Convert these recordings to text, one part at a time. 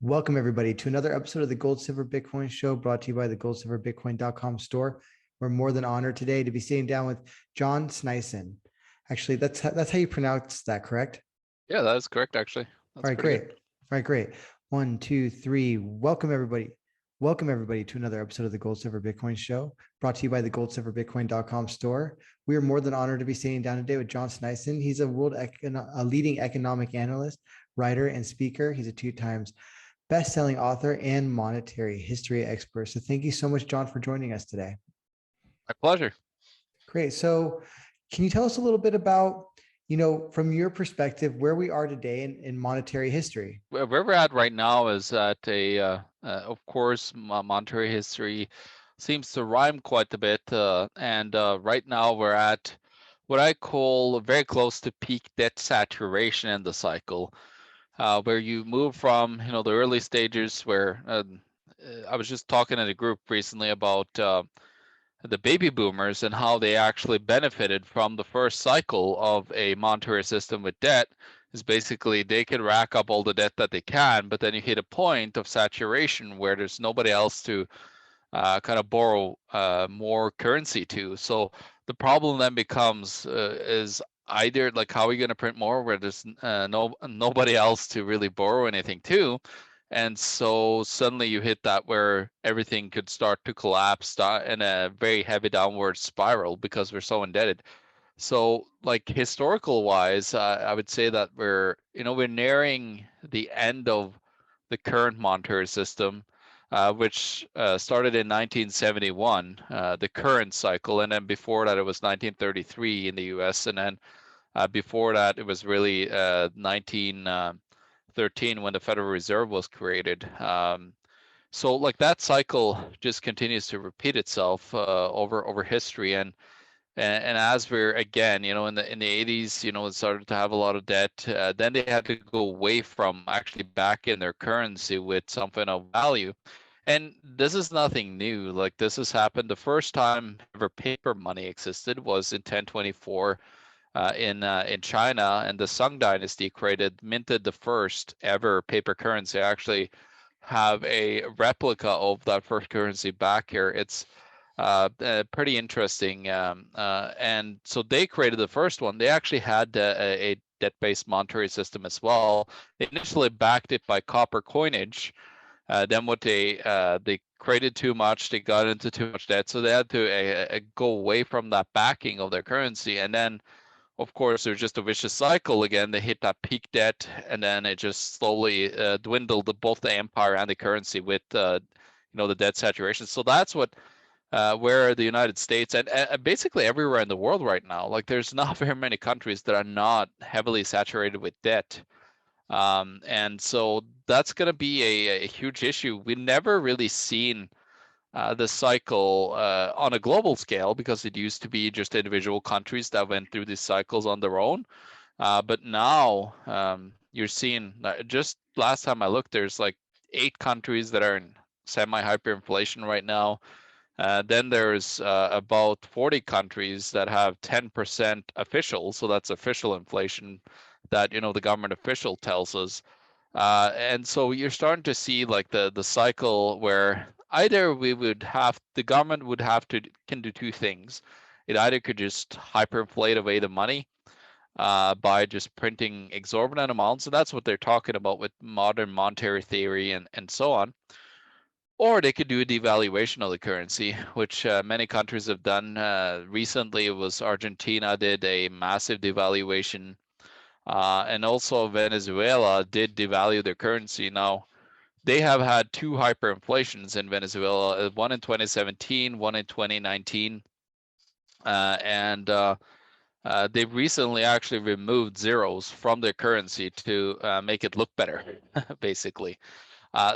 Welcome, everybody, to another episode of the Gold Silver Bitcoin Show brought to you by the GoldSilverBitcoin.com store. We're more than honored today to be sitting down with John Sneisen. Actually, that's how you pronounce that, correct? Yeah, that is correct, actually. All That's right, pretty great. good. All right, great. One, two, three. Welcome, everybody. Welcome, everybody, to another episode of the Gold Silver Bitcoin Show brought to you by the GoldSilverBitcoin.com store. We are more than honored to be sitting down today with John Sneisen. He's a leading economic analyst, writer, and speaker. He's a two times best-selling author and monetary history expert. So thank you so much, John, for joining us today. My pleasure. Great. So can you tell us a little bit about, from your perspective, where we are today in monetary history? Where we're at right now is at of course, monetary history seems to rhyme quite a bit. And right now we're at what I call very close to peak debt saturation in the cycle, where you move from, the early stages where I was just talking in a group recently about the baby boomers and how they actually benefited from the first cycle of a monetary system with debt. Is basically they could rack up all the debt that they can, but then you hit a point of saturation where there's nobody else to kind of borrow more currency to. So the problem then becomes is either like how are you going to print more where there's nobody else to really borrow anything to, and so suddenly you hit that where everything could start to collapse in a very heavy downward spiral because we're so indebted. So like historical wise, I would say that we're nearing the end of the current monetary system, which started in 1971, the current cycle, and then before that it was 1933 in the U.S., and then before that it was really 1913 when the Federal Reserve was created. So like that cycle just continues to repeat itself over history, and as we're again, in the 80s, it started to have a lot of debt. Then they had to go away from actually back in their currency with something of value. And this is nothing new. Like this has happened. The first time ever paper money existed was in 1024 in China, and the Sung Dynasty minted the first ever paper currency. I actually have a replica of that first currency back here. It's pretty interesting. And so they created the first one. They actually had a debt-based monetary system as well. They initially backed it by copper coinage. Then what they created too much. They got into too much debt, so they had to go away from that backing of their currency. And then, of course, there's just a vicious cycle again. They hit that peak debt, and then it just slowly dwindled both the empire and the currency with the debt saturation. So that's where the United States and basically everywhere in the world right now, like there's not very many countries that are not heavily saturated with debt. And so that's going to be a huge issue. We've never really seen the cycle on a global scale because it used to be just individual countries that went through these cycles on their own. But now you're seeing, just last time I looked, there's like 8 countries that are in semi-hyperinflation right now. Then there's about 40 countries that have 10% official, so that's official inflation that the government official tells us. And so you're starting to see like the cycle where either the government would have to can do two things. It either could just hyperinflate away the money by just printing exorbitant amounts, and that's what they're talking about with modern monetary theory and so on. Or they could do a devaluation of the currency, which many countries have done. Recently, it was Argentina did a massive devaluation, and also Venezuela did devalue their currency. Now, they have had two hyperinflations in Venezuela, one in 2017, one in 2019, and they've recently actually removed zeros from their currency to make it look better, basically.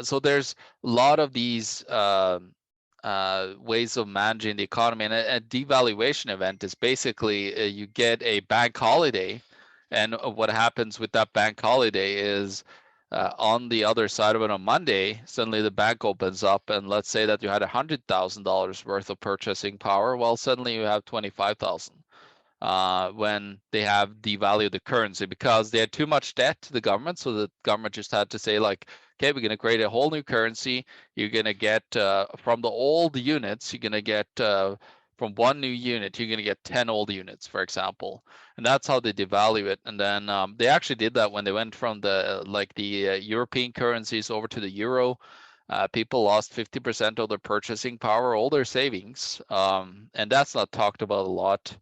So there's a lot of these ways of managing the economy, and a devaluation event is basically you get a bank holiday, and what happens with that bank holiday is on the other side of it on Monday, suddenly the bank opens up, and let's say that you had $100,000 worth of purchasing power, well, suddenly you have 25,000 when they have devalued the currency because they had too much debt to the government. So the government just had to say like, okay, we're going to create a whole new currency. You're going to get from the old units, you're going to get from one new unit, you're going to get 10 old units, for example. And that's how they devalue it. And then they actually did that when they went from the European currencies over to the euro. People lost 50% of their purchasing power, all their savings. And that's not talked about a lot.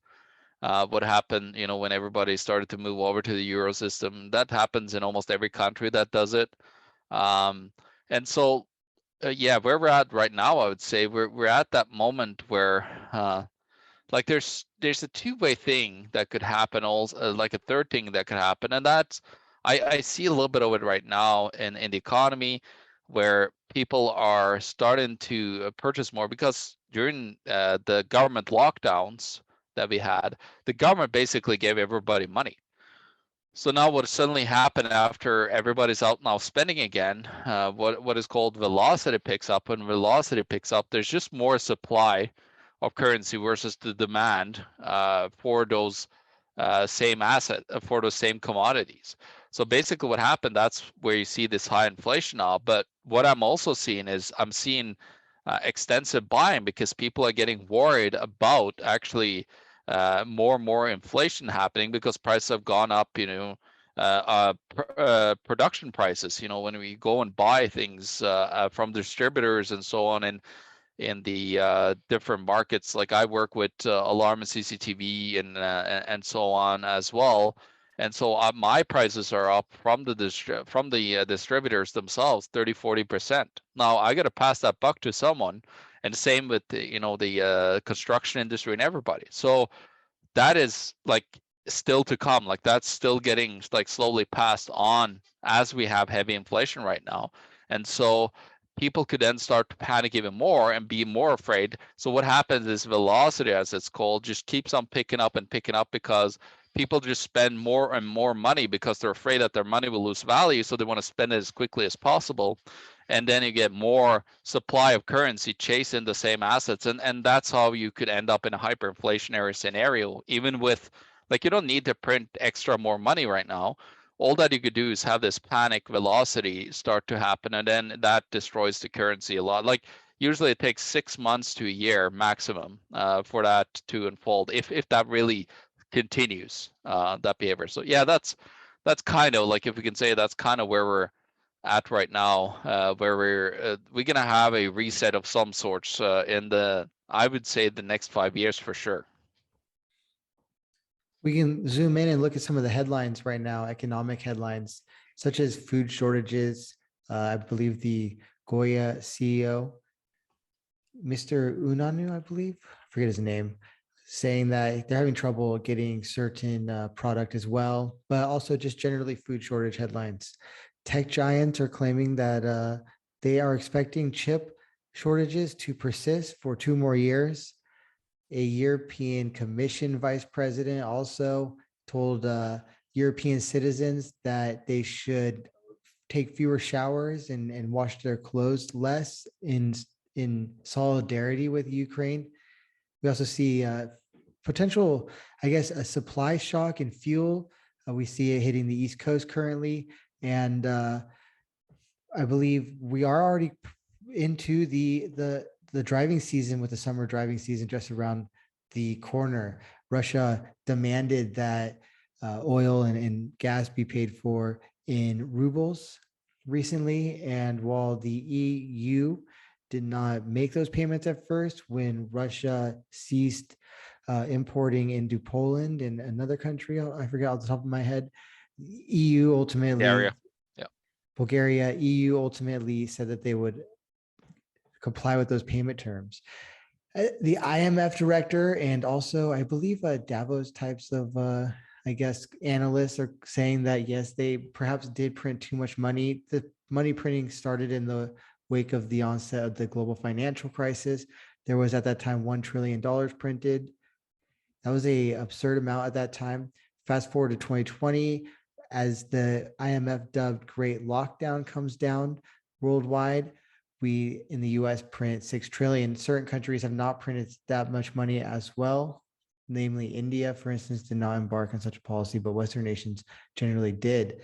What happened, when everybody started to move over to the euro system. That happens in almost every country that does it. And so, yeah, where we're at right now, I would say we're at that moment where like there's a two-way thing that could happen, also like a third thing that could happen, and that's I see a little bit of it right now in the economy, where people are starting to purchase more because during the government lockdowns that we had, the government basically gave everybody money. So now what suddenly happened after everybody's out now spending again, what is called velocity picks up. When velocity picks up, there's just more supply of currency versus the demand for those same asset, for those same commodities. So basically what happened, that's where you see this high inflation now. But what I'm also seeing is I'm seeing extensive buying because people are getting worried about actually more and more inflation happening because prices have gone up, production prices, when we go and buy things from distributors and so on, and in the different markets. Like I work with alarm and CCTV and so on as well. And so my prices are up from the distributors themselves 30-40%. Now I got to pass that buck to someone, and same with the construction industry and everybody. So that is like still to come. Like that's still getting like slowly passed on as we have heavy inflation right now. And so people could then start to panic even more and be more afraid. So what happens is velocity, as it's called, just keeps on picking up and picking up because people just spend more and more money because they're afraid that their money will lose value. So they want to spend it as quickly as possible. And then you get more supply of currency chasing the same assets. And that's how you could end up in a hyperinflationary scenario, even with, like, you don't need to print extra more money right now. All that you could do is have this panic velocity start to happen, and then that destroys the currency a lot. Like usually it takes 6 months to a year maximum for that to unfold, if that really continues that behavior. So yeah, that's kind of like, if we can say, that's kind of where we're at right now, where we're gonna have a reset of some sorts in I would say the next 5 years for sure. We can zoom in and look at some of the headlines right now, economic headlines, such as food shortages. I believe the Goya CEO, Mr. Unanu, I believe, I forget his name, saying that they're having trouble getting certain product as well, but also just generally food shortage headlines. Tech giants are claiming that they are expecting chip shortages to persist for 2 more years. A European Commission vice president also told European citizens that they should take fewer showers and wash their clothes less in solidarity with Ukraine. We also see potential, I guess, a supply shock in fuel. We see it hitting the East Coast currently, and I believe we are already into the driving season, with the summer driving season just around the corner. Russia demanded that oil and gas be paid for in rubles recently. And while the EU did not make those payments at first, when Russia ceased importing into Poland and another country, I forget off the top of my head, EU ultimately, Area. Yeah. Bulgaria, EU ultimately said that they would comply with those payment terms. The IMF director and also, I believe, Davos types of, I guess, analysts are saying that, yes, they perhaps did print too much money. The money printing started in the wake of the onset of the global financial crisis. There was at that time $1 trillion printed. That was a absurd amount at that time. Fast forward to 2020, as the IMF dubbed Great Lockdown comes down worldwide, we in the US print 6 trillion. Certain countries have not printed that much money as well. Namely, India, for instance, did not embark on such a policy, but Western nations generally did.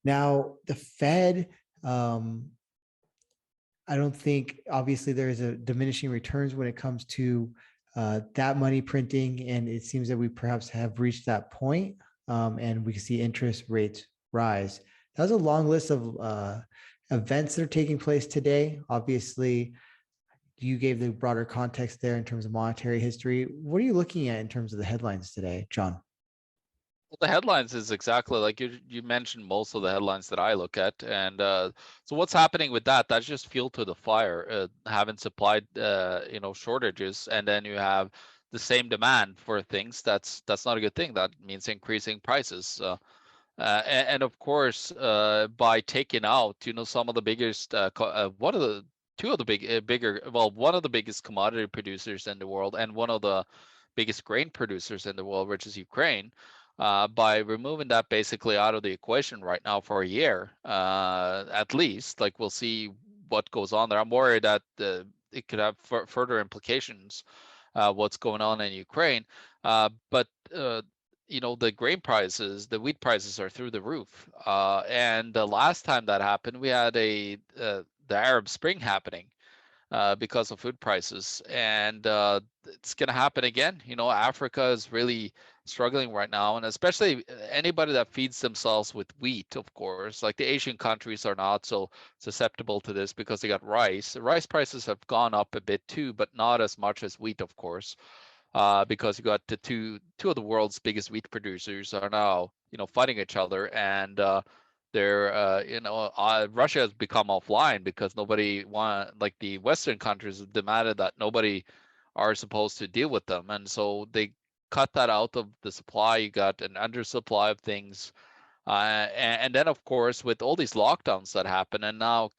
Now, the Fed I don't think, obviously, there is a diminishing returns when it comes to that money printing, and it seems that we perhaps have reached that point, and we can see interest rates rise. That was a long list of events that are taking place today. Obviously, you gave the broader context there in terms of monetary history. What are you looking at in terms of the headlines today, John? Well, the headlines is exactly like you mentioned most of the headlines that I look at, and so what's happening with that? That's just fuel to the fire. Having supplied shortages, and then you have the same demand for things. That's not a good thing. That means increasing prices. And of course, by taking out, some of the biggest, one of the two of the bigger, well, one of the biggest commodity producers in the world, and one of the biggest grain producers in the world, which is Ukraine, by removing that basically out of the equation right now for a year, at least, like we'll see what goes on there. I'm worried that it could have further implications, what's going on in Ukraine. But the grain prices, the wheat prices are through the roof. And the last time that happened, we had the Arab Spring happening because of food prices, and it's going to happen again. Africa is really struggling right now, and especially anybody that feeds themselves with wheat, of course. Like the Asian countries are not so susceptible to this because they got rice. The rice prices have gone up a bit too, but not as much as wheat, of course, because you got the two of the world's biggest wheat producers are now fighting each other, and they're Russia has become offline because nobody like the Western countries have demanded that nobody are supposed to deal with them, and so they cut that out of the supply. You got an undersupply of things, and then, of course, with all these lockdowns that happen, and now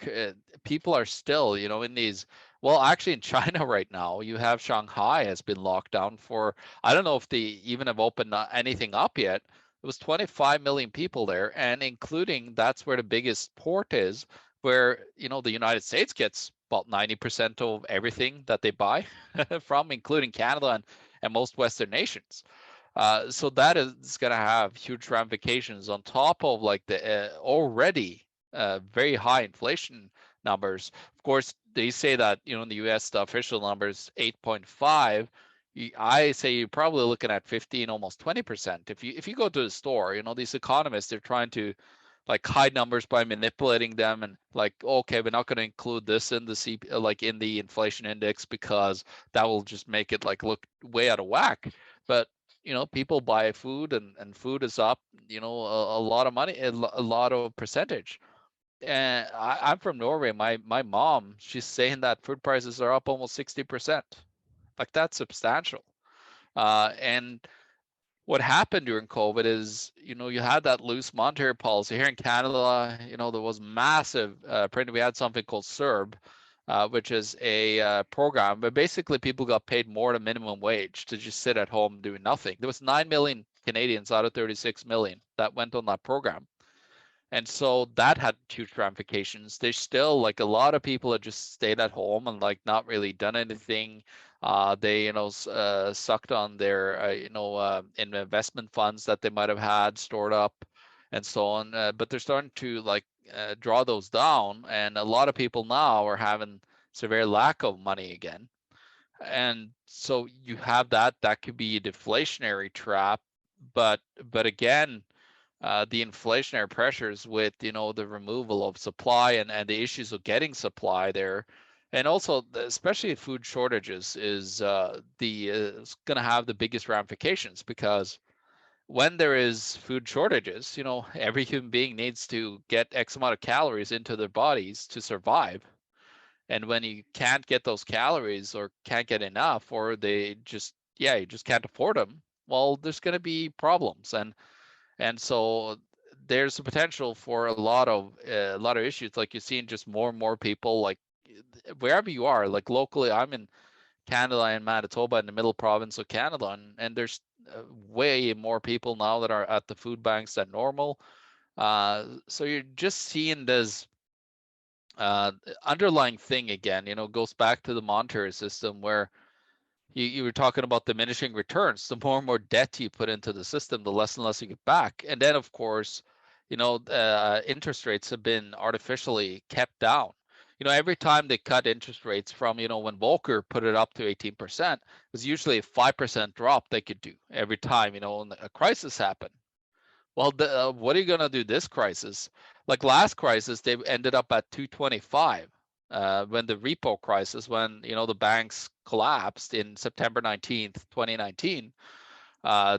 people are still, in these. Well, actually, in China right now, you have Shanghai has been locked down for. I don't know if they even have opened anything up yet. It was 25 million people there, and including that's where the biggest port is, where the United States gets about 90% of everything that they buy from, including Canada and most Western nations. So that is going to have huge ramifications on top of like the already very high inflation numbers. Of course, they say that in the U.S. the official number is 8.5. I say you're probably looking at 15, almost 20%. If you go to the store, these economists, they're trying to like hide numbers by manipulating them, and like, okay, we're not going to include this in the like in the inflation index because that will just make it like look way out of whack. But people buy food, and food is up, a lot of money, a lot of percentage. And I'm from Norway. My mom, she's saying that food prices are up almost 60%. Like that's substantial. And what happened during COVID is, you had that loose monetary policy here in Canada. There was massive printing. We had something called CERB, which is a program, but basically people got paid more than minimum wage to just sit at home doing nothing. There was 9 million Canadians out of 36 million that went on that program. And so that had huge ramifications. There's still like a lot of people that just stayed at home and like not really done anything. They sucked on their in investment funds that they might have had stored up and so on. But they're starting to like draw those down, and a lot of people now are having severe lack of money again. And so you have that could be a deflationary trap, but again, the inflationary pressures with the removal of supply, and the issues of getting supply there, and also especially food shortages is going to have the biggest ramifications, because when there is food shortages, every human being needs to get X amount of calories into their bodies to survive. And when you can't get those calories, or can't get enough, or they just, yeah, you just can't afford them, well, there's going to be problems. And so there's a potential for a lot of issues, like you're seeing just more and more people, like wherever you are, like locally. I'm in Canada and Manitoba, in the middle province of Canada, and there's way more people now that are at the food banks than normal. So you're just seeing this uh, underlying thing again, goes back to the monetary system, where you were talking about diminishing returns. The more and more debt you put into the system, the less and less you get back. And then, of course, interest rates have been artificially kept down. Every time they cut interest rates from, when Volcker put it up to 18%, it was usually a 5% drop they could do every time, when a crisis happened. Well, what are you going to do this crisis? Like last crisis, they ended up at 225 when the repo crisis, when, the banks collapsed in September 19th, 2019.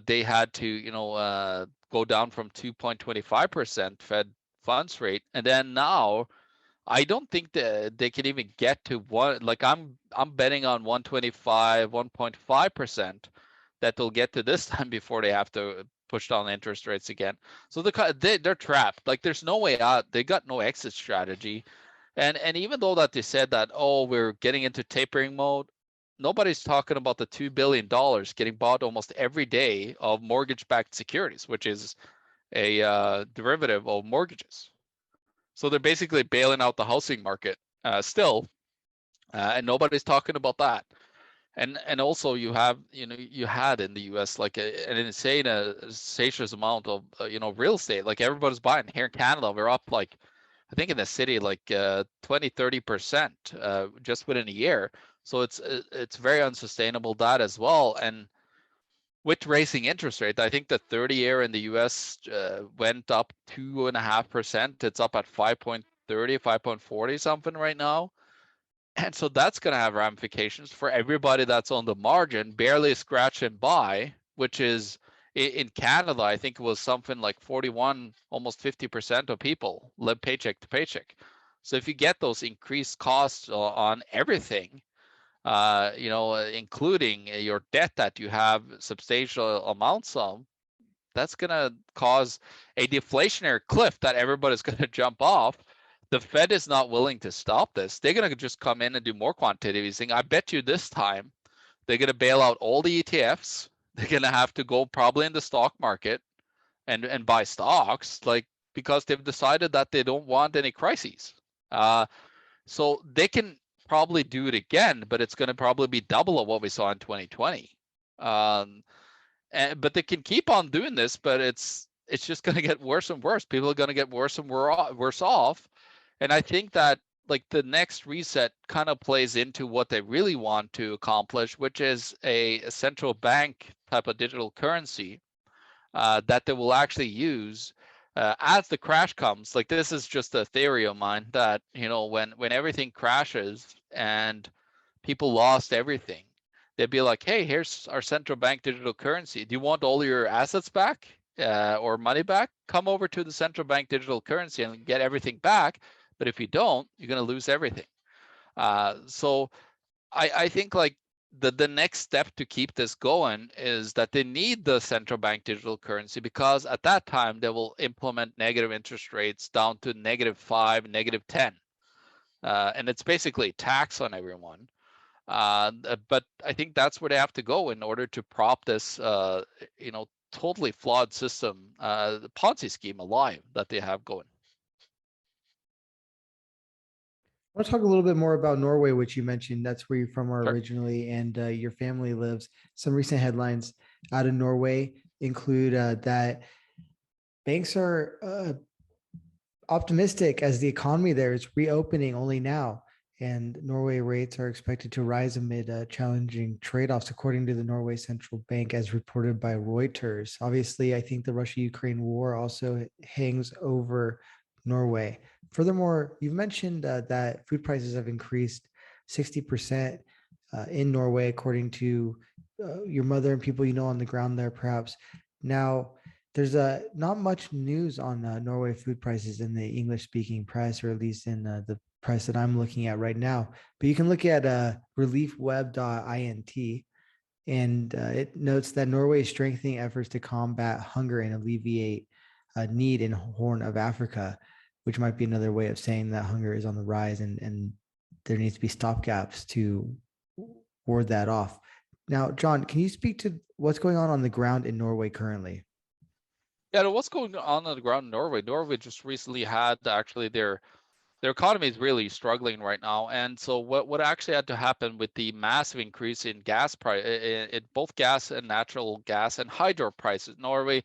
They had to, go down from 2.25% Fed funds rate. And then now, I don't think that they can even get to one. Like I'm betting on 125, 1.5% that they'll get to this time before they have to push down interest rates again. So they're trapped. Like there's no way out. They got no exit strategy. And even though that they said that, oh, we're getting into tapering mode, nobody's talking about the $2 billion getting bought almost every day of mortgage-backed securities, which is a derivative of mortgages. So they're basically bailing out the housing market still, and nobody's talking about that. And also you had in the U.S. like an insane insatious amount of real estate. Like everybody's buying here in Canada. We're up like I think in the city like 20-30% just within a year. So it's very unsustainable that as well. And with raising interest rate, I think the 30-year in the US went up 2.5%. It's up at 5.30, 5.40 something right now. And so that's going to have ramifications for everybody that's on the margin, barely scratching by, which is in Canada, I think it was something like 41, almost 50% of people live paycheck to paycheck. So if you get those increased costs on everything, including your debt that you have substantial amounts of, that's going to cause a deflationary cliff that everybody's going to jump off. The Fed is not willing to stop this. They're going to just come in and do more quantitative easing. I bet you this time they're going to bail out all the ETFs. They're going to have to go probably in the stock market and buy stocks, like because they've decided that they don't want any crises. So they can probably do it again, but it's going to probably be double of what we saw in 2020. But they can keep on doing this, but it's just going to get worse and worse. People are going to get worse and worse off. And I think that like the next reset kind of plays into what they really want to accomplish, which is a central bank type of digital currency that they will actually use as the crash comes. Like this is just a theory of mine that when everything crashes and people lost everything, they'd be like, hey, here's our central bank digital currency. Do you want all your assets back or money back? Come over to the central bank digital currency and get everything back. But if you don't, you're going to lose everything. So I think like the next step to keep this going is that they need the central bank digital currency, because at that time they will implement negative interest rates down to -5, -10. And it's basically tax on everyone. But I think that's where they have to go in order to prop this, totally flawed system, the Ponzi scheme alive that they have going. I want to talk a little bit more about Norway, which you mentioned. That's where you're from Sure. originally, and your family lives. Some recent headlines out of Norway include that banks are optimistic as the economy there is reopening only now, and Norway rates are expected to rise amid challenging trade-offs, according to the Norway Central Bank, as reported by Reuters. Obviously, I think the Russia-Ukraine war also hangs over Norway. Furthermore, you've mentioned that food prices have increased 60% in Norway, according to your mother and people you know on the ground there, perhaps. Now, there's not much news on Norway food prices in the English speaking press, or at least in the press that I'm looking at right now. But you can look at reliefweb.int, and it notes that Norway is strengthening efforts to combat hunger and alleviate need in Horn of Africa, which might be another way of saying that hunger is on the rise, and there needs to be stopgaps to ward that off. Now, John, can you speak to what's going on the ground in Norway currently? Yeah, what's going on the ground in Norway? Norway just recently had actually their economy is really struggling right now. And so what actually had to happen with the massive increase in gas price, in both gas and natural gas and hydro prices, Norway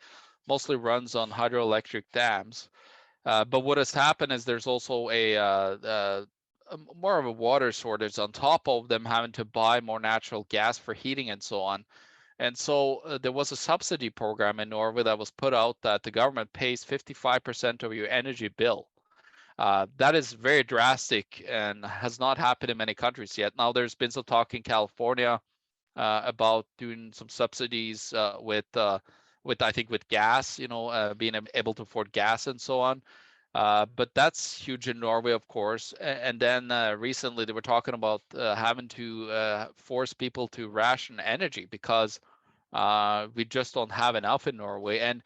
mostly runs on hydroelectric dams. But what has happened is there's also more of a water shortage on top of them having to buy more natural gas for heating and so on. And so there was a subsidy program in Norway that was put out that the government pays 55% of your energy bill. That is very drastic and has not happened in many countries yet. Now there's been some talk in California about doing some subsidies with I think with gas, being able to afford gas and so on. But that's huge in Norway, of course. And then recently they were talking about having to force people to ration energy because we just don't have enough in Norway. And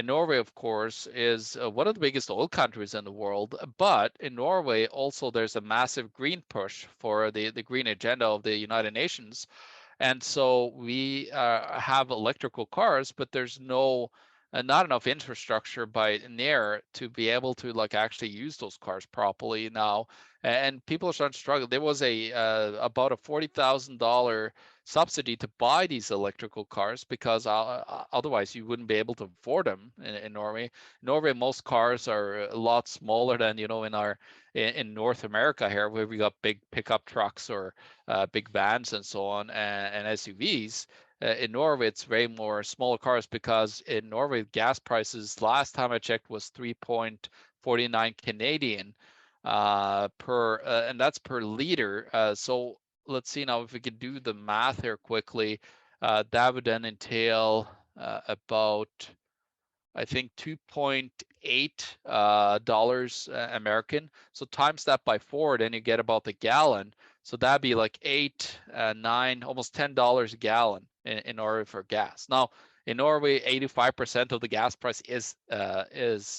Norway, of course, is one of the biggest oil countries in the world. But in Norway, also, there's a massive green push for the green agenda of the United Nations. And so we have electrical cars, but there's not enough infrastructure by near to be able to like actually use those cars properly now. And people are starting to struggle. There was about a $40,000 subsidy to buy these electrical cars because otherwise you wouldn't be able to afford them in Norway. In Norway, most cars are a lot smaller than in North America here, where we got big pickup trucks or big vans and so on, and SUVs. In Norway, it's way more smaller cars because in Norway, gas prices last time I checked was 3.49 Canadian and that's per liter. So let's see now if we can do the math here quickly. That would then entail about I think 2.8 dollars American. So times that by 4, then you get about the gallon. So that'd be like 8, 9, almost $10 a gallon in Norway for gas. Now in Norway, 85% of the gas price is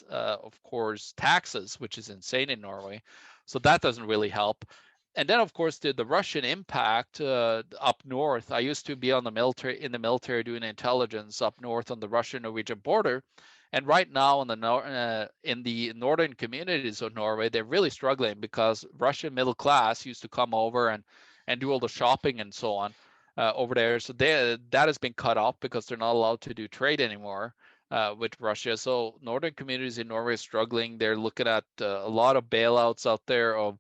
of course taxes, which is insane in Norway. So that doesn't really help. And then of course the Russian impact up north. I used to be on in the military doing intelligence up north on the Russian-Norwegian border. And right now in the northern communities of Norway, they're really struggling because Russian middle class used to come over and do all the shopping and so on over there. So that has been cut off because they're not allowed to do trade anymore with Russia. So northern communities in Norway are struggling. They're looking at a lot of bailouts out there of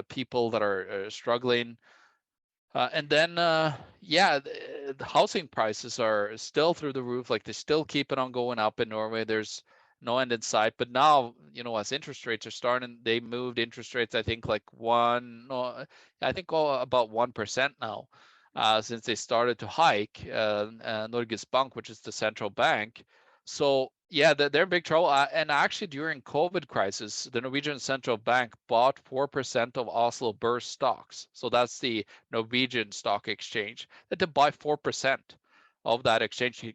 people that are struggling. And then, yeah, the housing prices are still through the roof. Like they still keep it on going up in Norway. There's no end in sight. But now, as interest rates are starting, they moved interest rates, I think like no, I think about 1% now, since they started to hike, Norges Bank, which is the central bank. So yeah, they're in big trouble. And actually, during COVID crisis, the Norwegian central bank bought 4% of Oslo Børs stocks. So that's the Norwegian stock exchange. That to buy 4% of that exchange,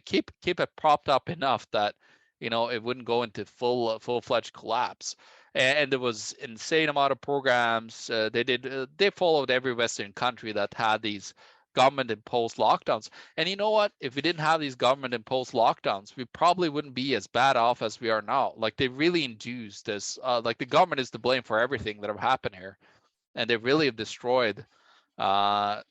keep it propped up enough that it wouldn't go into full-fledged collapse. And there was insane amount of programs. They followed every Western country that had these government imposed lockdowns. And you know what? If we didn't have these government imposed lockdowns, we probably wouldn't be as bad off as we are now. Like they really induced this. Like the government is to blame for everything that have happened here, and they really have destroyed. The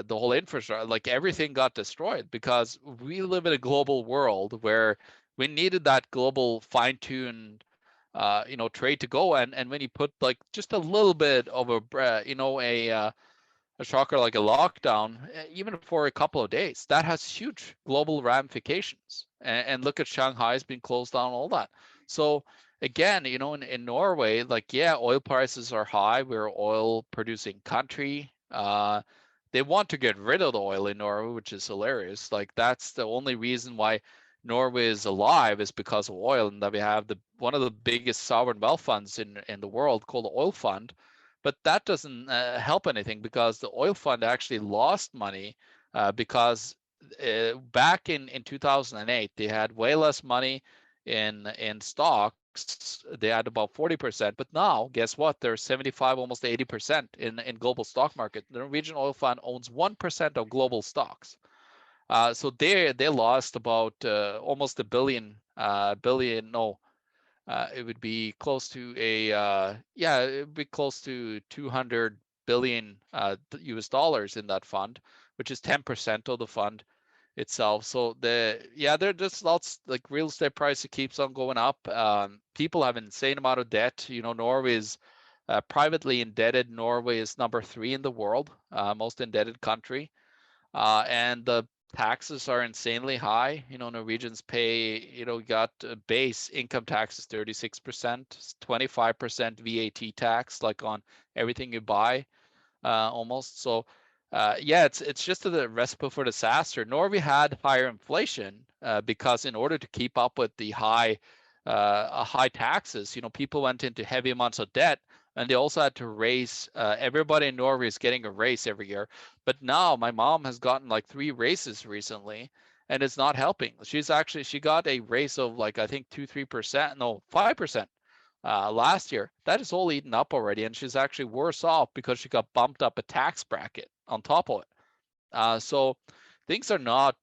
whole infrastructure. Like everything got destroyed because we live in a global world where we needed that global fine-tuned trade to go. And when you put like just a little bit of a shocker like a lockdown, even for a couple of days, that has huge global ramifications. And look at Shanghai's been closed down, all that. So again, in Norway, like, yeah, oil prices are high. We're an oil producing country. They want to get rid of the oil in Norway, which is hilarious. Like that's the only reason why Norway is alive is because of oil, and that we have one of the biggest sovereign wealth funds in the world called the Oil Fund. But that doesn't help anything because the oil fund actually lost money because back in 2008 they had way less money in stocks. They had about 40%, but now guess what? They're 75, almost 80% in global stock market. The Norwegian oil fund owns 1% of global stocks. So they lost about almost a billion. No, it would be close to it would be close to 200 billion US dollars in that fund, which is 10% of the fund. itself. So there just lots, like real estate prices keeps on going up. People have an insane amount of debt. Norway is privately indebted. Norway is number 3 in the world, most indebted country. And the taxes are insanely high. Norwegians pay, got base income tax is 36%, 25% VAT tax, like on everything you buy, almost. So, yeah, it's just a recipe for disaster. Norway had higher inflation because in order to keep up with the high taxes, people went into heavy amounts of debt, and they also had to raise. Everybody in Norway is getting a raise every year, but now my mom has gotten like 3 raises recently, and it's not helping. She got a raise of like I think 2-3%, no 5%, last year. That is all eaten up already, and she's actually worse off because she got bumped up a tax bracket on top of it. So things are not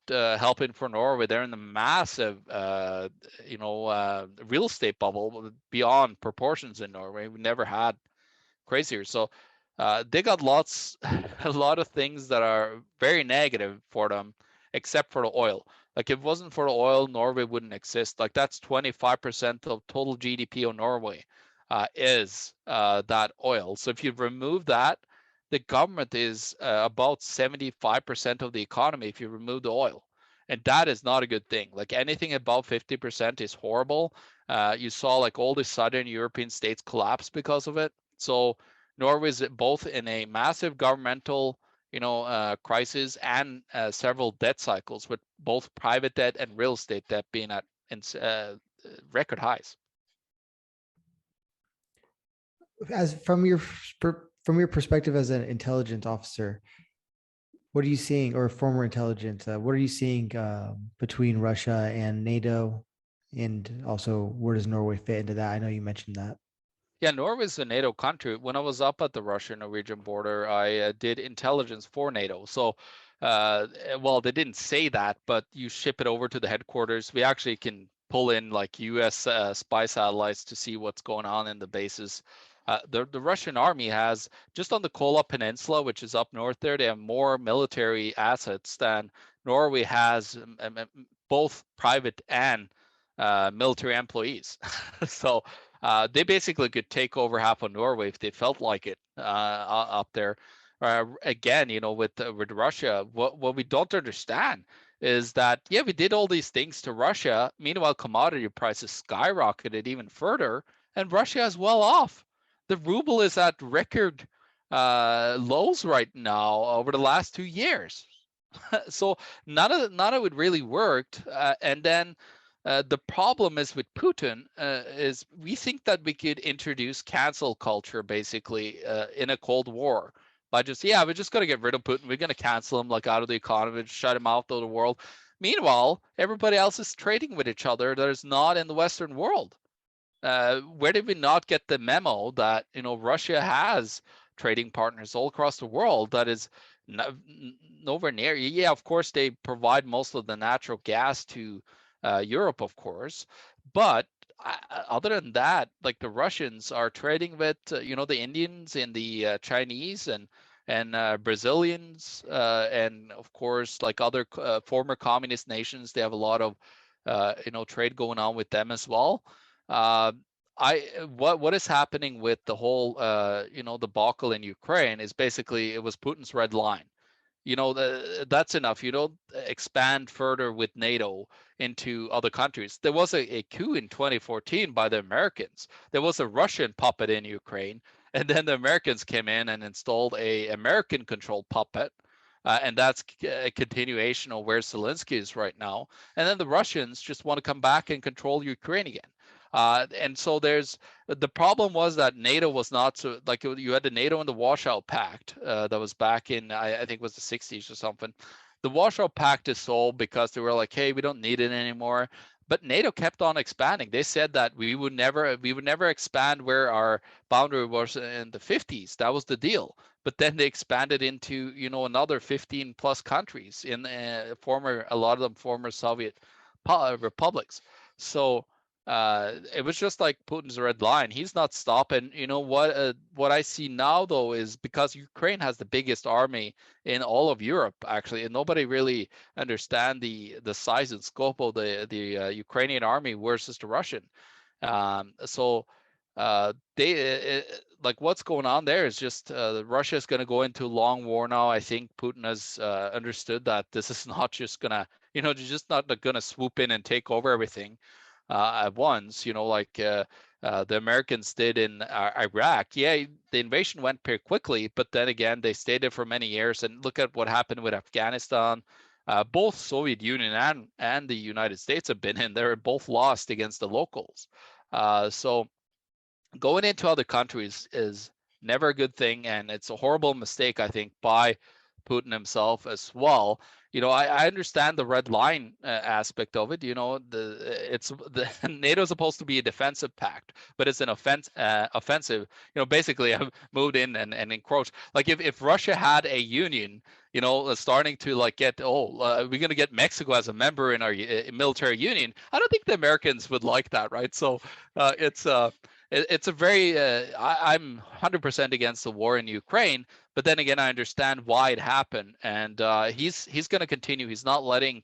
helping for Norway. They're in the massive, real estate bubble beyond proportions in Norway. We never had crazier. So they got a lot of things that are very negative for them, except for the oil. Like if it wasn't for the oil, Norway wouldn't exist. Like that's 25% of total GDP of Norway is that oil. So if you remove that, the government is about 75% of the economy if you remove the oil. And that is not a good thing. Like anything above 50% is horrible. You saw like all the southern European states collapse because of it. So Norway is both in a massive governmental, crisis and several debt cycles, with both private debt and real estate debt being at record highs. As from your perspective as an intelligence officer, what are you seeing, or former intelligence? What are you seeing between Russia and NATO, and also where does Norway fit into that? I know you mentioned that. Yeah, Norway's a NATO country. When I was up at the Russian-Norwegian border, I did intelligence for NATO. So, well, they didn't say that, but you ship it over to the headquarters. We actually can pull in like U.S. Spy satellites to see what's going on in the bases. The Russian army has, just on the Kola Peninsula, which is up north there, they have more military assets than Norway has, both private and military employees. So they basically could take over half of Norway if they felt like it up there. Again, with Russia, what we don't understand is that, yeah, we did all these things to Russia. Meanwhile, commodity prices skyrocketed even further, and Russia is well off. The ruble is at record lows right now over the last 2 years. So none of it really worked. And then the problem is with Putin is we think that we could introduce cancel culture basically in a Cold War by we're just going to get rid of Putin. We're going to cancel him like out of the economy, shut him out of the world. Meanwhile, everybody else is trading with each other that is not in the Western world. Where did we not get the memo that Russia has trading partners all across the world that is nowhere near? Yeah, of course they provide most of the natural gas to Europe, of course, but other than that, like the Russians are trading with the Indians and the Chinese and Brazilians, and of course like other former communist nations. They have a lot of trade going on with them as well. Uh, what is happening with the whole debacle in Ukraine is basically it was Putin's red line. That's enough. You don't expand further with NATO into other countries. There was a coup in 2014 by the Americans. There was a Russian puppet in Ukraine, and then the Americans came in and installed a American controlled puppet. And that's a continuation of where Zelensky is right now. And then the Russians just want to come back and control Ukraine again. And so the problem was that NATO was not so, like, you had the NATO and the Washout Pact that was back in I think it was the 60s or something. The Washout Pact dissolved because they were like, hey, we don't need it anymore. But NATO kept on expanding. They said that we would never expand where our boundary was in the 50s. That was the deal. But then they expanded into another 15 plus countries in a lot of them former Soviet republics. So it was just like Putin's red line. He's not stopping. You know what I see now though is because Ukraine has the biggest army in all of Europe actually, and nobody really understand the size and scope of the Ukrainian army versus the Russian. So they like what's going on there is just Russia is going to go into long war now. I think Putin has understood that this is not just gonna, just not gonna swoop in and take over everything at once. Like the Americans did in Iraq. Yeah, the invasion went pretty quickly, but then again, they stayed there for many years. And look at what happened with Afghanistan. Both Soviet Union and the United States have been in there, both lost against the locals. So going into other countries is never a good thing, and it's a horrible mistake, I think, by Putin himself as well. I understand the red line aspect of it. NATO is supposed to be a defensive pact, but it's an offensive. Basically, I've moved in and encroached. Like if Russia had a union, starting to like get, we're going to get Mexico as a member in our military union. I don't think the Americans would like that, right? So it's a very I'm 100% against the war in Ukraine, but then again, I understand why it happened, and he's going to continue. He's not letting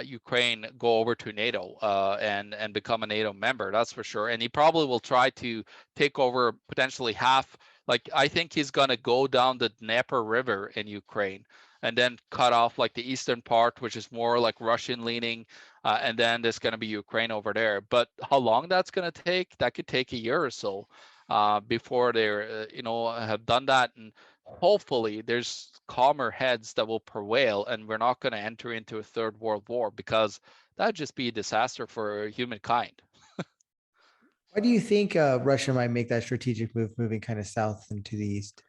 Ukraine go over to NATO and become a NATO member. That's for sure. And he probably will try to take over potentially half. Like I think he's going to go down the Dnieper River in Ukraine and then cut off like the eastern part, which is more like Russian leaning, and then there's going to be Ukraine over there. But how long that's going to take? That could take a year or so before they, have done that. And hopefully, there's calmer heads that will prevail, and we're not going to enter into a third world war because that'd just be a disaster for humankind. Why do you think Russia might make that strategic move, moving kind of south and to the east?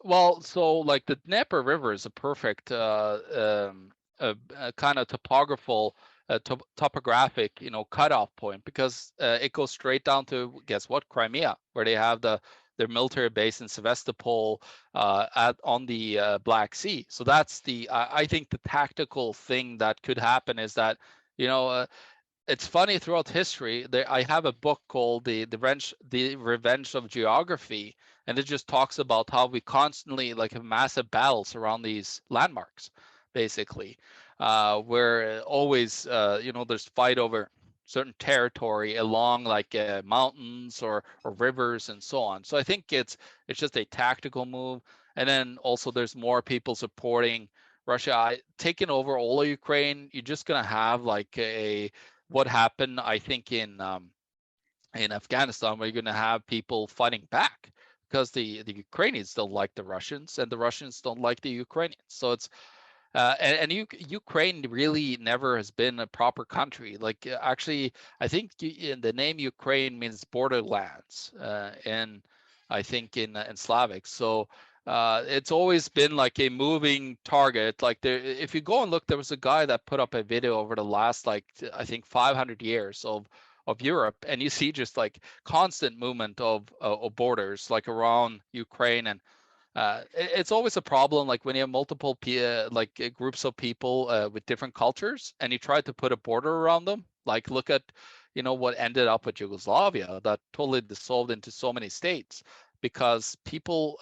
Well, so like the Dnieper River is a perfect kind of topographic, cutoff point because it goes straight down to guess what, Crimea, where they have their military base in Sevastopol on the Black Sea. So that's I think the tactical thing that could happen is that you know uh, it's funny throughout history. I have a book called the Revenge of Geography, and it just talks about how we constantly like have massive battles around these landmarks, basically, where always there's fight over certain territory along like mountains or rivers and so on. So I think it's just a tactical move, and then also there's more people supporting Russia. Taking over all of Ukraine, you're just gonna have like what happened, I think, in Afghanistan, where you're going to have people fighting back because the Ukrainians don't like the Russians and the Russians don't like the Ukrainians. So it's Ukraine really never has been a proper country. Like actually, I think in the name Ukraine means borderlands, and I think in Slavic. So it's always been like a moving target. Like if you go and look, there was a guy that put up a video over the last like I think 500 years of Europe, and you see just like constant movement of borders like around Ukraine. And it's always a problem like when you have multiple groups of people with different cultures and you try to put a border around them. Like look at what ended up with Yugoslavia that totally dissolved into so many states because people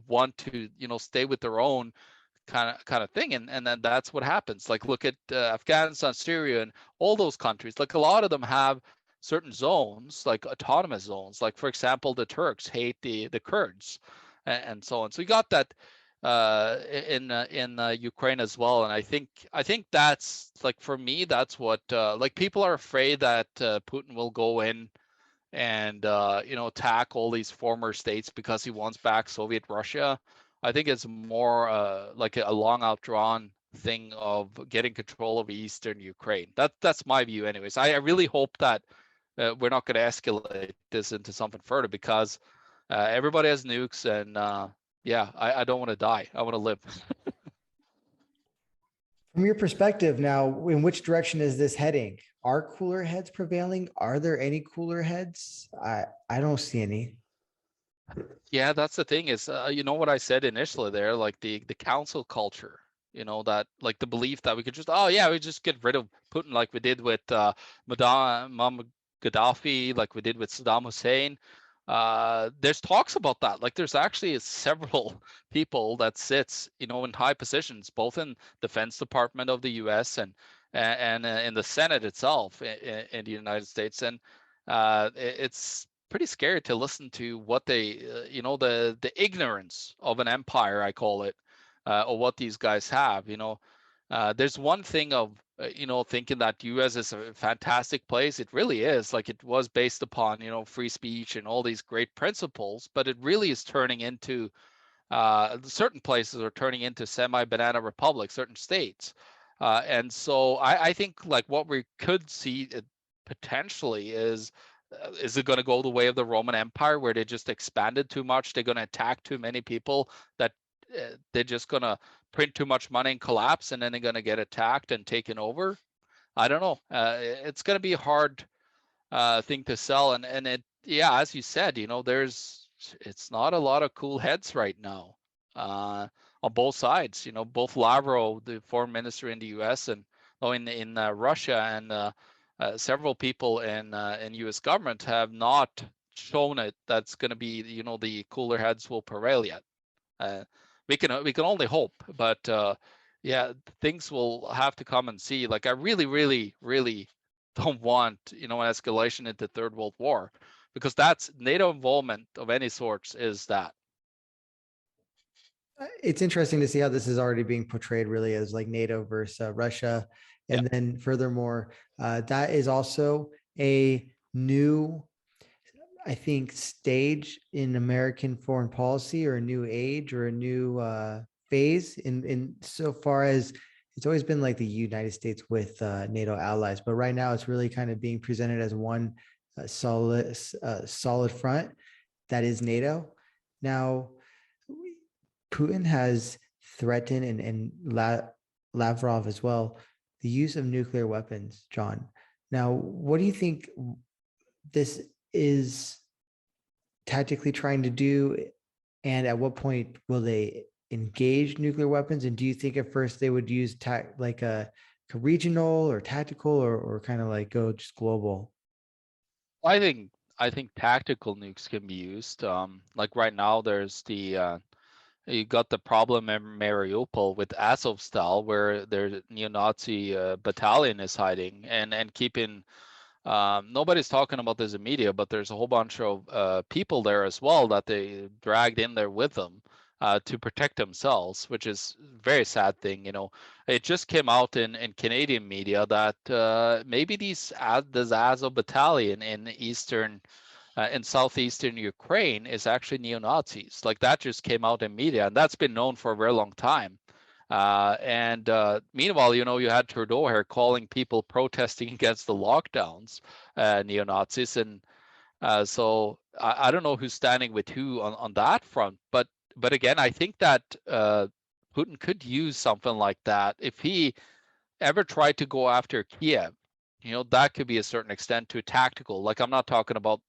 want to stay with their own kind of thing, and then that's what happens. Like look at Afghanistan, Syria, and all those countries. Like a lot of them have certain zones, like autonomous zones. Like for example, the Turks hate the Kurds, and so on. So you got that in Ukraine as well. And I think that's like for me, that's what like people are afraid that Putin will go in and attack all these former states because he wants back Soviet Russia. I think it's more like a long outdrawn thing of getting control of Eastern Ukraine. That's my view, anyways. I really hope that we're not going to escalate this into something further because everybody has nukes, and yeah, I don't want to die. I want to live. From your perspective now, in which direction is this heading? Are cooler heads prevailing? Are there any cooler heads? I don't see any. Yeah, that's the thing is, what I said initially there, like the council culture, that like the belief that we could just, oh yeah, we just get rid of Putin like we did with Madame Gaddafi, like we did with Saddam Hussein. There's talks about that. Like there's actually several people that sits, you know, in high positions, both in Defense Department of the U.S. and in the Senate itself in the United States, and it's pretty scary to listen to what they, you know, the ignorance of an empire, I call it, or what these guys have. You know, there's one thing of you know, thinking that US is a fantastic place. It really is. Like it was based upon, you know, free speech and all these great principles, but it really is turning into certain places are turning into semi-banana republics, certain states. And so I think like what we could see potentially is it going to go the way of the Roman Empire where they just expanded too much? They're going to attack too many people that they're just going to print too much money and collapse, and then they're going to get attacked and taken over. I don't know. It's going to be a hard thing to sell, and it, yeah, as you said, you know, it's not a lot of cool heads right now on both sides. You know, both Lavrov, the foreign minister in the U.S., and in Russia, and several people in U.S. government have not shown it that's going to be, you know, the cooler heads will prevail yet. Uh, we can only hope, but yeah, things will have to come and see. Like I really, really, really don't want, you know, an escalation into Third World War, because that's NATO involvement of any sorts is that. It's interesting to see how this is already being portrayed really as like NATO versus Russia. Yeah. And then furthermore, that is also a new, I think, stage in American foreign policy, or a new age, or a new phase in so far as it's always been like the United States with NATO allies, but right now it's really kind of being presented as one solid front that is NATO. Now, Putin has threatened, and Lavrov as well, the use of nuclear weapons, John. Now, what do you think this is tactically trying to do? And at what point will they engage nuclear weapons? And do you think at first they would use like a regional or tactical, or kind of like go just global? I think I think tactical nukes can be used. Like right now, there's the you got the problem in Mariupol with Azovstal, where their neo-Nazi battalion is hiding and keeping. Nobody's talking about this in media, but there's a whole bunch of people there as well that they dragged in there with them to protect themselves, which is a very sad thing. You know, it just came out in Canadian media that maybe this Azov battalion in southeastern Ukraine is actually neo-Nazis. Like that just came out in media, and that's been known for a very long time. And meanwhile, you know, you had Trudeau here calling people protesting against the lockdowns neo-Nazis, and so I don't know who's standing with who on that front. But again, I think that Putin could use something like that if he ever tried to go after Kiev. You know, that could be a certain extent to tactical. Like I'm not talking about,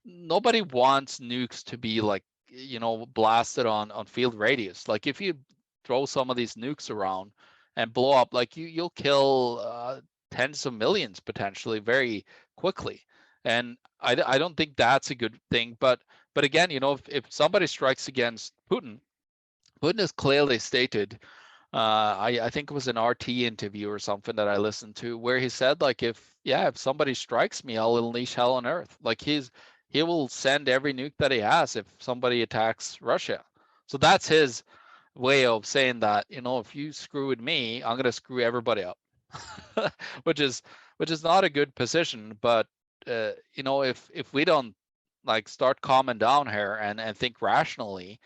nobody wants nukes to be like, you know, blasted on field radius. Like if you throw some of these nukes around and blow up, like you'll kill tens of millions potentially very quickly. And I don't think that's a good thing. But again, you know, if somebody strikes against Putin, Putin has clearly stated, I think it was an RT interview or something that I listened to, where he said like, if somebody strikes me, I'll unleash hell on earth. Like he will send every nuke that he has if somebody attacks Russia. So that's his way of saying that, you know, if you screw with me, I'm gonna screw everybody up. which is which is not a good position. But you know, if we don't like start calming down here and think rationally,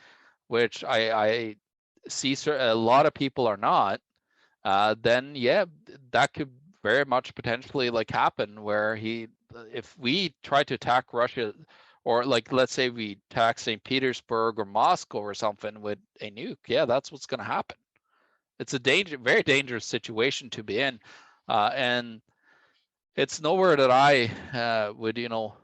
which I see a lot of people are not, then yeah, that could very much potentially like happen where if we try to attack Russia, or like let's say we attack St. Petersburg or Moscow or something with a nuke, yeah, that's what's going to happen. It's a very dangerous situation to be in, and it's nowhere that I would, you know,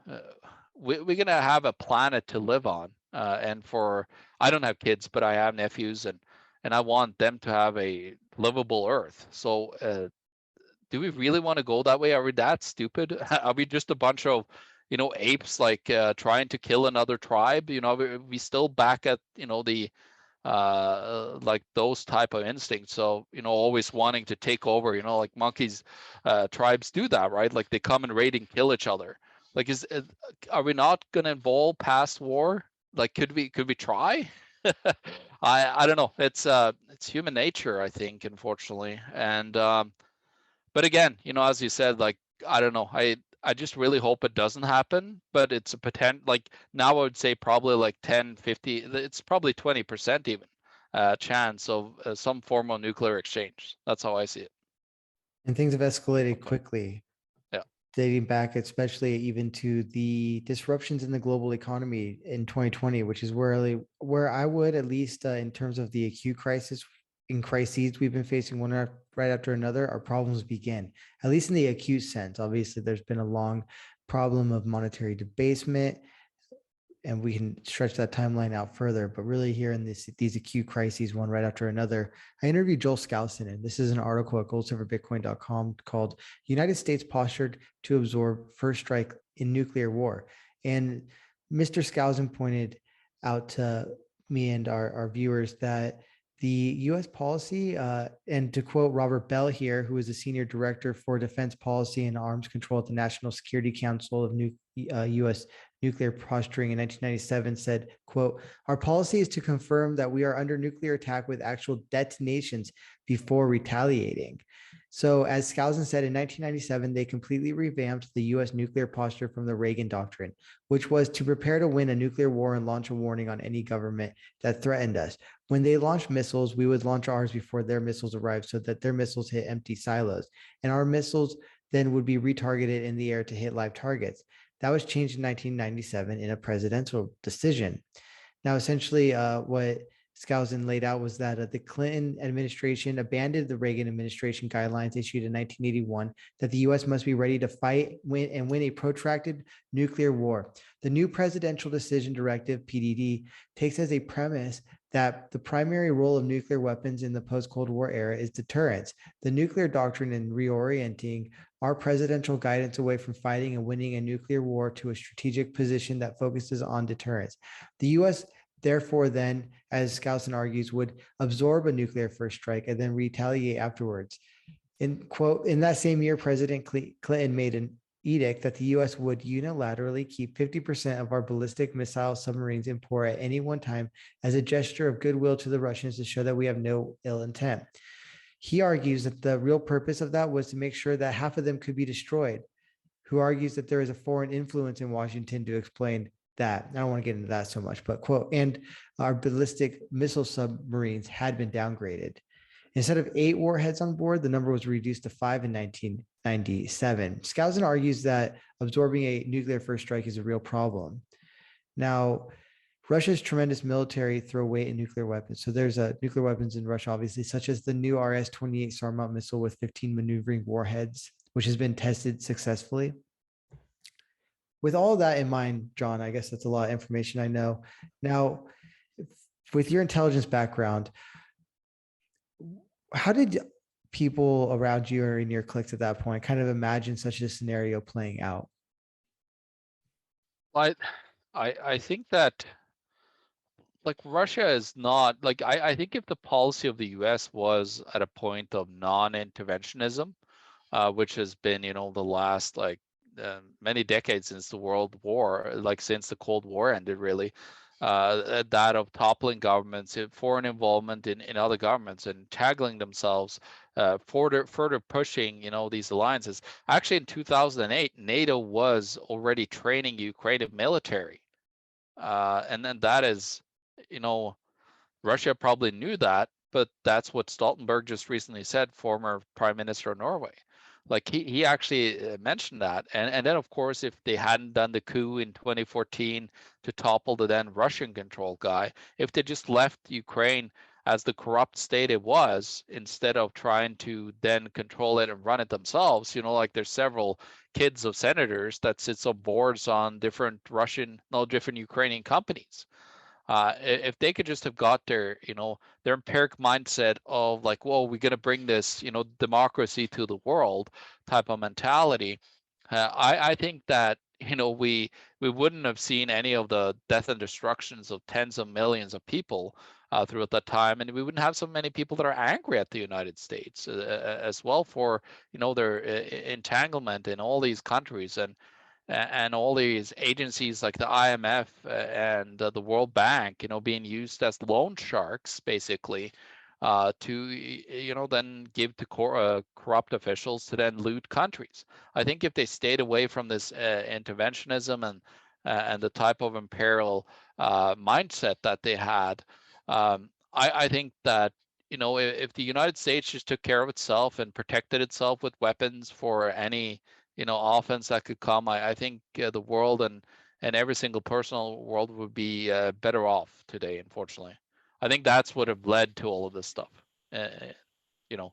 we're gonna have a planet to live on, and for I don't have kids, but I have nephews, and I want them to have a livable Earth. So do we really want to go that way? Are we that stupid? Are we just a bunch of, apes like trying to kill another tribe? We still back at, the like those type of instincts. So, always wanting to take over, like monkeys, tribes do that, right? Like they come and raid and kill each other. Like, are we not going to evolve past war? Like, could we try? I don't know. It's human nature, I think, unfortunately. And but again, as you said, like, I don't know. I just really hope it doesn't happen, but it's a potential, like, now I would say probably like 10, 50, it's probably 20% even chance of some form of nuclear exchange. That's how I see it. And things have escalated quickly, Yeah. dating back, especially even to the disruptions in the global economy in 2020, which is where I would, at least in terms of the acute crises we've been facing right after another, our problems begin, at least in the acute sense. Obviously, there's been a long problem of monetary debasement, and we can stretch that timeline out further. But really, here in these acute crises, one right after another, I interviewed Joel Skousen, and this is an article at GoldSilverBitcoin.com called "United States Postured to Absorb First Strike in Nuclear War." And Mr. Skousen pointed out to me and our viewers that the U.S. policy, and to quote Robert Bell here, who is a senior director for defense policy and arms control at the National Security Council of U.S. nuclear posturing in 1997, said, quote, "Our policy is to confirm that we are under nuclear attack with actual detonations before retaliating." So, as Skousen said, in 1997, they completely revamped the U.S. nuclear posture from the Reagan Doctrine, which was to prepare to win a nuclear war and launch a warning on any government that threatened us. When they launched missiles, we would launch ours before their missiles arrived so that their missiles hit empty silos, and our missiles then would be retargeted in the air to hit live targets. That was changed in 1997 in a presidential decision. Now, essentially, what Skousen laid out was that the Clinton administration abandoned the Reagan administration guidelines issued in 1981 that the U.S. must be ready to fight, win a protracted nuclear war. The new presidential decision directive, PDD, takes as a premise that the primary role of nuclear weapons in the post-Cold War era is deterrence. The nuclear doctrine in reorienting our presidential guidance away from fighting and winning a nuclear war to a strategic position that focuses on deterrence. The U.S. therefore then, as Skousen argues, would absorb a nuclear first strike and then retaliate afterwards. In that same year, President Clinton made an edict that the U.S. would unilaterally keep 50% of our ballistic missile submarines in port at any one time as a gesture of goodwill to the Russians to show that we have no ill intent. He argues that the real purpose of that was to make sure that half of them could be destroyed, who argues that there is a foreign influence in Washington to explain that. I don't want to get into that so much, but quote, and our ballistic missile submarines had been downgraded. Instead of 8 warheads on board, the number was reduced to 5 in 1997. Skousen argues that absorbing a nuclear first strike is a real problem. Now, Russia's tremendous military throw weight in nuclear weapons. So there's nuclear weapons in Russia, obviously, such as the new RS-28 Sarmat missile with 15 maneuvering warheads, which has been tested successfully. With all that in mind, John, I guess that's a lot of information I know. Now, with your intelligence background, how did people around you or in your cliques at that point kind of imagine such a scenario playing out? I think that, like, Russia is not, like, I think if the policy of the US was at a point of non-interventionism, which has been, the last, like, many decades since the World War, like since the Cold War ended, really, that of toppling governments, foreign involvement in other governments, and tackling themselves, further pushing, these alliances. Actually, in 2008, NATO was already training Ukrainian military, and then that is, you know, Russia probably knew that, but that's what Stoltenberg just recently said, former Prime Minister of Norway. Like, he actually mentioned that. And then, of course, if they hadn't done the coup in 2014 to topple the then Russian controlled guy, if they just left Ukraine as the corrupt state it was, instead of trying to then control it and run it themselves, like there's several kids of senators that sits on boards on different Ukrainian companies. If they could just have got their empiric mindset of like, well, we're going to bring this, democracy to the world type of mentality, I think that, we wouldn't have seen any of the death and destructions of tens of millions of people throughout that time, and we wouldn't have so many people that are angry at the United States as well for, their entanglement in all these countries and all these agencies like the IMF and the World Bank, being used as loan sharks basically to, then give to corrupt officials to then loot countries. I think if they stayed away from this interventionism and the type of imperial mindset that they had, I think that if the United States just took care of itself and protected itself with weapons for any offense that could come, I think the world and every single personal world would be better off today. Unfortunately, I think that's what have led to all of this stuff. Uh, you know,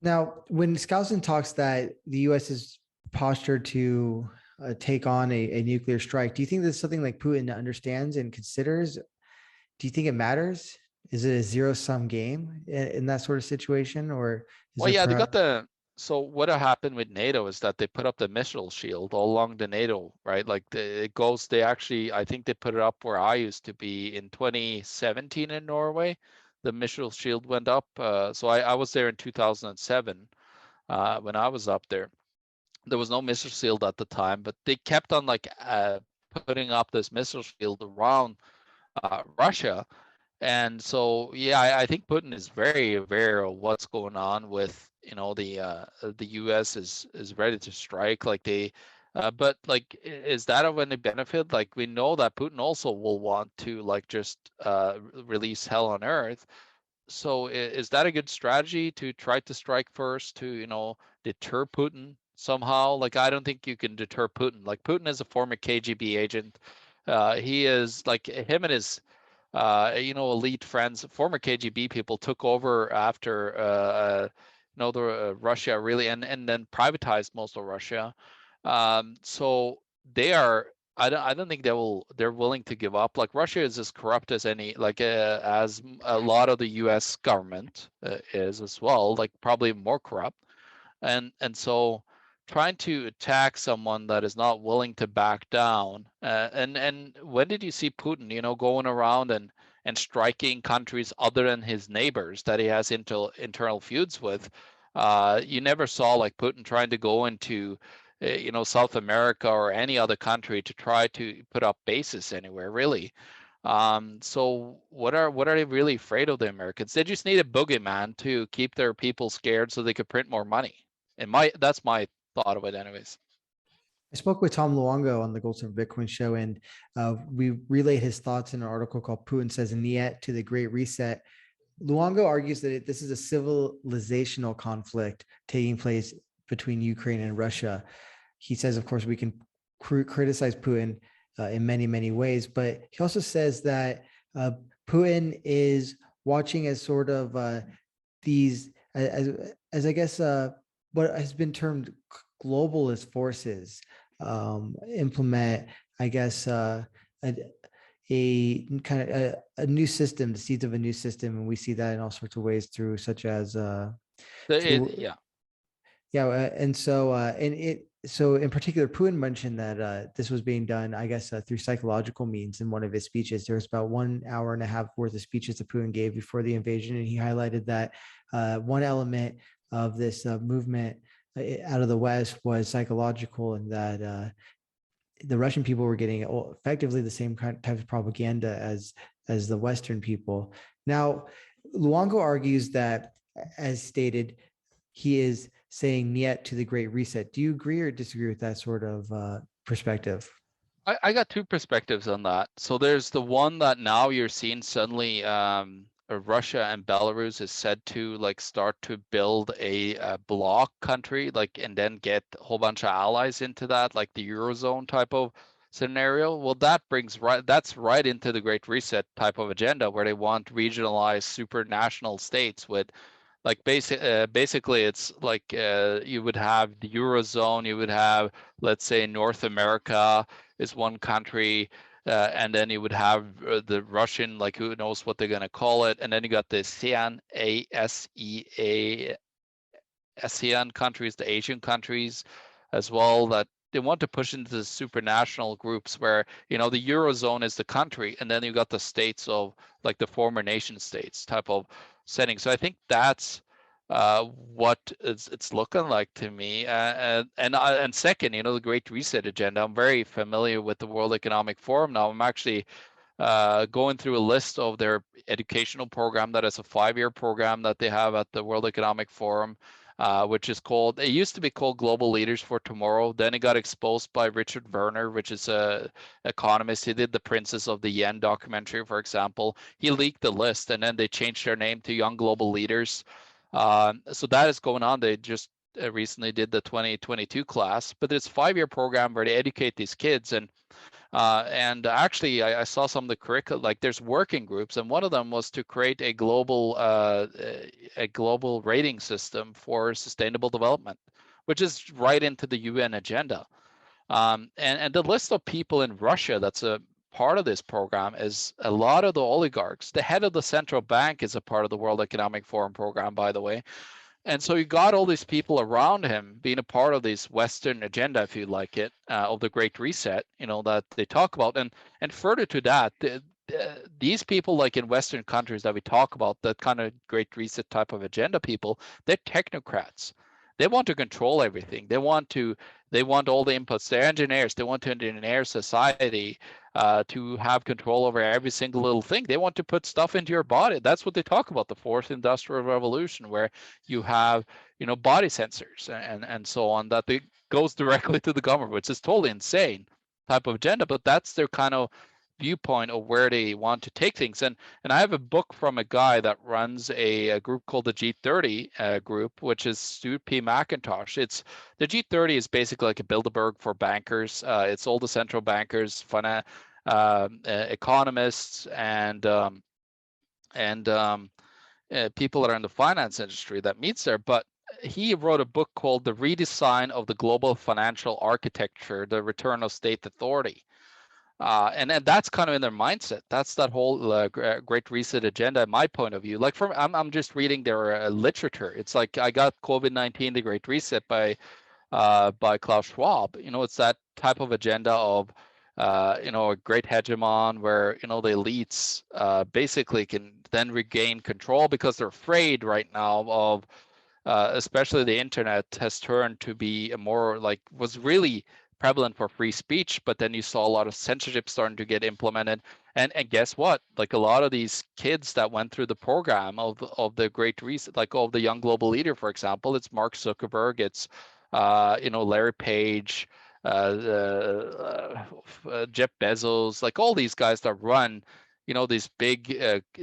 Now, when Skousen talks that the U.S. is postured to take on a nuclear strike, do you think that's something like Putin understands and considers? Do you think it matters? Is it a zero sum game in that sort of situation, or is well, there yeah, they got perhaps? the. So what happened with NATO is that they put up the missile shield all along the NATO, right? Like it goes. They actually, I think they put it up where I used to be in 2017 in Norway. The missile shield went up. So I was there in 2007 when I was up there. There was no missile shield at the time, but they kept on like putting up this missile shield around Russia. And so, yeah, I think Putin is very aware of what's going on with, the U.S. is ready to strike. Like but like, is that of any benefit? Like we know that Putin also will want to like just release hell on earth. So is that a good strategy to try to strike first to, deter Putin somehow? Like I don't think you can deter Putin. Like Putin is a former KGB agent. He is like him and his elite friends, former KGB people took over after the Russia really and then privatized most of Russia. So they are I don't think they're willing to give up. Like Russia is as corrupt as any like as a lot of the US government is as well, like probably more corrupt. And so trying to attack someone that is not willing to back down and when did you see Putin going around and striking countries other than his neighbors that he has internal feuds with? You never saw like Putin trying to go into South America or any other country to try to put up bases anywhere really. So what are they really afraid of, the Americans? They just need a boogeyman to keep their people scared so they could print more money. And that's my thought of it anyways. I spoke with Tom Luongo on the Gold Silver Bitcoin show, and we relayed his thoughts in an article called Putin Says Niet to the Great Reset. Luongo argues that this is a civilizational conflict taking place between Ukraine and Russia. He says, of course, we can criticize Putin in many, many ways, but he also says that Putin is watching as sort of these, as I guess, what has been termed globalist forces implement, I guess, a kind of a new system, the seeds of a new system, and we see that in all sorts of ways through, such as through, Yeah. yeah, and so so in particular, Putin mentioned that this was being done, I guess, through psychological means. In one of his speeches, there was about 1 hour and a half worth of speeches that Putin gave before the invasion, and he highlighted that one element of this movement out of the West was psychological, and that the Russian people were getting effectively the same kind type of propaganda as the Western people. Now, Luongo argues that, as stated, he is saying "niet" to the Great Reset. Do you agree or disagree with that sort of perspective? I got two perspectives on that. So there's the one that now you're seeing suddenly Russia and Belarus is said to like start to build a bloc country, like and then get a whole bunch of allies into that, like the Eurozone type of scenario. Well, that's right into the Great Reset type of agenda where they want regionalized supranational states with like basically it's like you would have the Eurozone, you would have, let's say, North America is one country, and then you would have the Russian, like who knows what they're going to call it, and then you got the ASEAN, ASEAN countries, the Asian countries as well, that they want to push into the supranational groups where, the Eurozone is the country, and then you got the states of like the former nation states type of setting. So I think that's what it's looking like to me. And second, the Great Reset agenda. I'm very familiar with the World Economic Forum now. I'm actually going through a list of their educational program that is a 5-year program that they have at the World Economic Forum, which is called, it used to be called Global Leaders for Tomorrow. Then it got exposed by Richard Werner, which is a economist. He did the Princess of the Yen documentary, for example. He leaked the list, and then they changed their name to Young Global Leaders. So that is going on. They just recently did the 2022 class, but it's a 5-year program where they educate these kids. And actually, I saw some of the curricula, like there's working groups, and one of them was to create a global rating system for sustainable development, which is right into the UN agenda. And the list of people in Russia that's a part of this program is a lot of the oligarchs. The head of the central bank is a part of the World Economic Forum program, by the way. And so you got all these people around him being a part of this Western agenda, if you like it, of the Great Reset, that they talk about. And further to that, these people, like in Western countries that we talk about, that kind of Great Reset type of agenda people, they're technocrats. They want to control everything. They want all the inputs. They're engineers. They want to engineer society to have control over every single little thing. They want to put stuff into your body. That's what they talk about, the fourth industrial revolution, where you have, body sensors and so on, that they goes directly to the government, which is totally insane type of agenda. But that's their kind of viewpoint of where they want to take things. And I have a book from a guy that runs a group called the G30 group, which is Stuart P. McIntosh. It's the G30 is basically like a Bilderberg for bankers. It's all the central bankers, economists, and people that are in the finance industry that meets there. But he wrote a book called The Redesign of the Global Financial Architecture, The Return of State Authority. And that's kind of in their mindset. That's that whole Great Reset agenda, in my point of view. Like I'm just reading their literature. It's like I got COVID-19, The Great Reset by Klaus Schwab. It's that type of agenda of a great hegemon where the elites basically can then regain control because they're afraid right now of especially the internet has turned to be a more like was really prevalent for free speech, but then you saw a lot of censorship starting to get implemented. And guess what? Like a lot of these kids that went through the program of the Great Reset, like of the Young Global Leader, for example, it's Mark Zuckerberg, it's Larry Page, Jeff Bezos, like all these guys that run, these big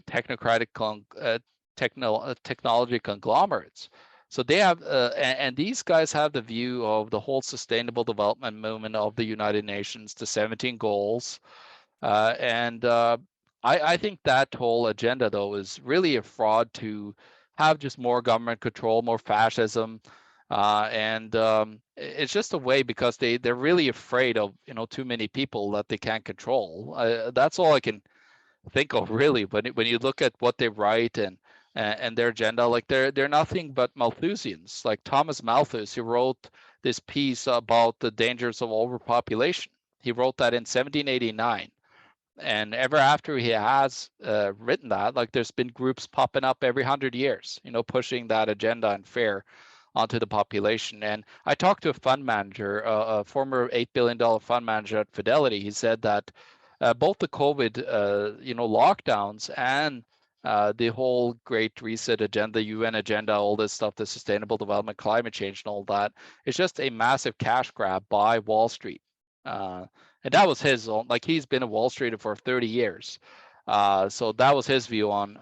technocratic technology conglomerates. So they have, and these guys have the view of the whole sustainable development movement of the United Nations, the 17 goals. I think that whole agenda, though, is really a fraud to have just more government control, more fascism. It's just a way because they're really afraid of, too many people that they can't control. That's all I can think of really when you look at what they write and their agenda. Like they're nothing but Malthusians. Like Thomas Malthus, who wrote this piece about the dangers of overpopulation. He wrote that in 1789, and ever after he has written that, like there's been groups popping up every 100 years, pushing that agenda and fair onto the population. And I talked to a fund manager, a former $8 billion fund manager at Fidelity. He said that both the COVID, lockdowns and the whole Great Reset agenda, UN agenda, all this stuff, the sustainable development, climate change, and all that, is just a massive cash grab by Wall Street. And that was his own, like he's been a Wall Streeter for 30 years. So that was his view on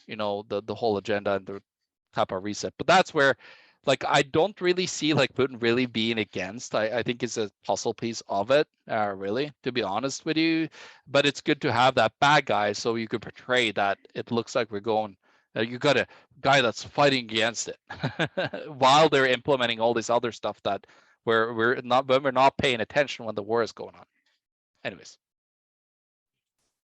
the whole agenda and the type of reset. But that's where, like, I don't really see like Putin really being against. I think it's a puzzle piece of it, really, to be honest with you. But it's good to have that bad guy so you could portray that it looks like we're going. You got a guy that's fighting against it while they're implementing all this other stuff that we're not paying attention when the war is going on. Anyways.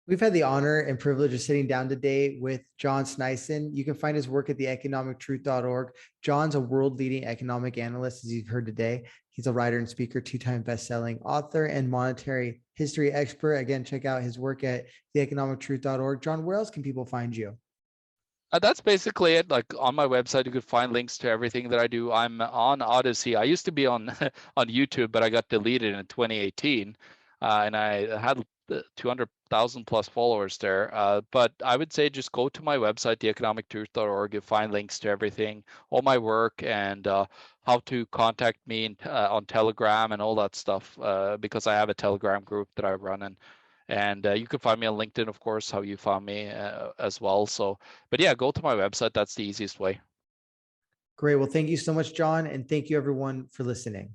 We've had the honor and privilege of sitting down today with John Sneisen. You can find his work at theeconomictruth.org. John's a world-leading economic analyst, as you've heard today. He's a writer and speaker, two-time best-selling author, and monetary history expert. Again, check out his work at theeconomictruth.org. John, where else can people find you? That's basically it. Like on my website, you could find links to everything that I do. I'm on Odyssey. I used to be on on YouTube, but I got deleted in 2018, and I had 200,000 plus followers there. But I would say just go to my website, theeconomictruth.org. You find links to everything, all my work, and how to contact me on Telegram and all that stuff. Because I have a Telegram group that I run, and you can find me on LinkedIn, of course, how you found me as well. So, but yeah, go to my website. That's the easiest way. Great. Well, thank you so much, John. And thank you, everyone, for listening.